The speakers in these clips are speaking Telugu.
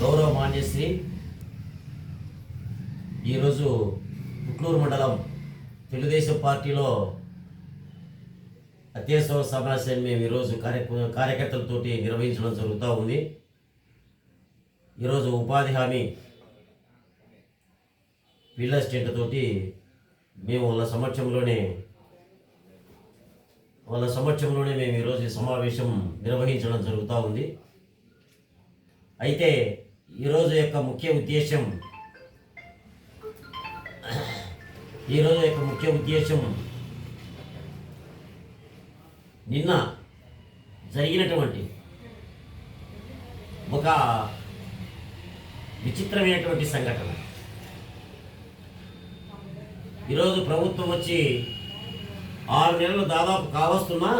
గౌరవ మాన్యశ్రీ ఈరోజు పుట్లూరు మండలం తెలుగుదేశం పార్టీలో అత్యవసర సమావేశాన్ని మేము ఈరోజు కార్యకర్తలతోటి నిర్వహించడం జరుగుతూ ఉంది. ఈరోజు ఉపాధి హామీ ఫీల్డ్ అసిస్టెంట్ తోటి మేము వాళ్ళ సమక్షంలోనే మేము ఈరోజు సమావేశం నిర్వహించడం జరుగుతూ ఉంది. అయితే ఈరోజు యొక్క ముఖ్య ఉద్దేశం నిన్న జరిగినటువంటి ఒక విచిత్రమైనటువంటి సంఘటన. ఈరోజు ప్రభుత్వం వచ్చి 6 నెలలు దాదాపు కావస్తున్నా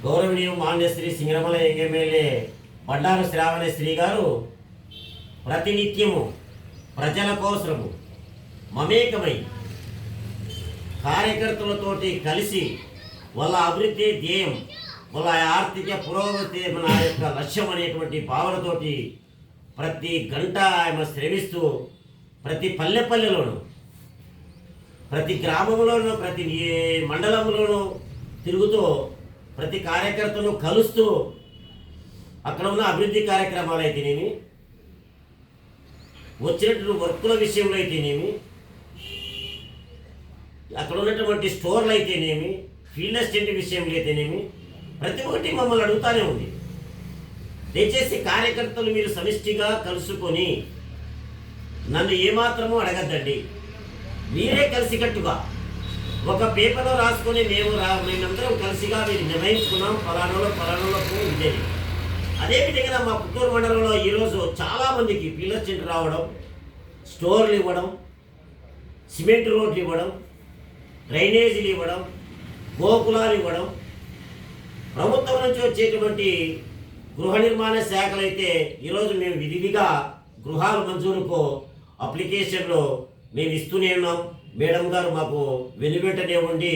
గౌరవనీయ మాన్యశ్రీ సింగరమల ఎమ్మెల్యే బండారు శ్రావణశ్రీ గారు ప్రతినిత్యము ప్రజల కోసము మమేకమై కార్యకర్తలతోటి కలిసి వాళ్ళ అభివృద్ధి ధ్యేయం, వాళ్ళ ఆర్థిక పురోగతి మన యొక్క లక్ష్యం అనేటువంటి భావనతోటి ప్రతి గంట ఆయన శ్రమిస్తూ ప్రతి పల్లెలోనూ, ప్రతి గ్రామంలోనూ, ప్రతి మండలంలోనూ తిరుగుతూ ప్రతి కార్యకర్తను కలుస్తూ అక్కడ ఉన్న అభివృద్ధి కార్యక్రమాలు అయితేనేమి, వచ్చినటువంటి వర్కుల విషయంలో అయితేనేమి, అక్కడ ఉన్నటువంటి స్టోర్లు అయితేనేమి, ఫీల్డ్ అసిస్టెంట్ విషయంలో అయితేనేమి ప్రతి ఒక్కటి మమ్మల్ని అడుగుతూనే ఉంది. దయచేసి కార్యకర్తలు మీరు సమిష్టిగా కలుసుకొని నన్ను ఏమాత్రమూ అడగద్దండి. మీరే కలిసికట్టుగా ఒక పేపర్లో రాసుకొని మేమందరం కలిసిగా మీరు నిర్ణయించుకున్నాం ఫలానాలకు ఇదేది. అదేవిధంగా మా పుత్తూరు మండలంలో ఈరోజు చాలామందికి ఫీల్డ్ అసిస్టెంట్ రావడం, స్టోర్లు ఇవ్వడం, సిమెంట్ రోడ్లు ఇవ్వడం, డ్రైనేజీలు ఇవ్వడం, గోకులాలు ఇవ్వడం, ప్రభుత్వం నుంచి వచ్చేటువంటి గృహ నిర్మాణ శాఖలు అయితే ఈరోజు మేము విధిగా గృహాల మంజూరుకు అప్లికేషన్లో మేము ఇస్తూనే ఉన్నాం. మేడం గారు మాకు వెనువెంటనే ఉండి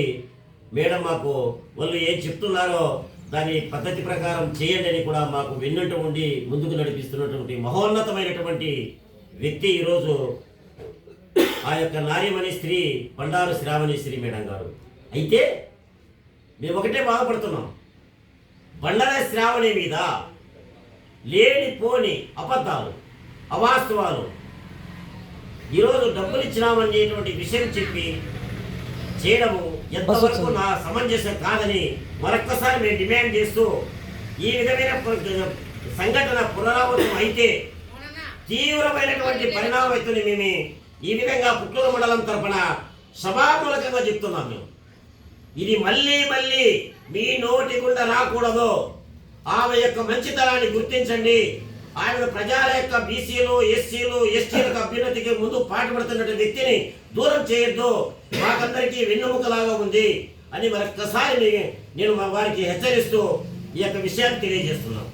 మేడం మాకు వాళ్ళు ఏం చెప్తున్నారో దాని పద్ధతి ప్రకారం చేయండి అని కూడా మాకు వెన్నంట ఉండి ముందుకు నడిపిస్తున్నటువంటి మహోన్నతమైనటువంటి వ్యక్తి ఈరోజు ఆ యొక్క నారీమణి స్త్రీ బండారు శ్రావణశ్రీ మేడం గారు. అయితే మేము ఒకటే బాధపడుతున్నాం, బండారు శ్రావణి మీద లేనిపోని అబద్ధాలు, అవాస్తవాలు, ఈరోజు డబ్బులు ఇచ్చినామనేటువంటి విషయం చెప్పి చేయడము ఎంతవరకు నా సమంజసం కాదని మరొక్కసారి మేము డిమాండ్ చేస్తూ ఈ విధమైన సంఘటన పునరావృతం అయితే తీవ్రమైనటువంటి పరిణామం అవుతుంది. మేము ఈ విధంగా పుత్తూరు మండలం తరఫున సభామూలకంగా చెప్తున్నాం. మేము ఇది మళ్ళీ మీ నోటి గుండా రాకూడదు. ఆమె యొక్క మంచితనాన్ని గుర్తించండి. ఆయన ప్రజల యొక్క బీసీలు, ఎస్సీలు, ఎస్టీలకు అభ్యున్నతికి ముందు పాటుపడుతున్న వ్యక్తిని దూరం చేయొద్దు. మాకందరికీ వెన్నుముకలాగా ఉంది అని మరొక్కసారి నేను వారికి హెచ్చరిస్తూ ఈ యొక్క విషయాన్ని తెలియజేస్తున్నాను.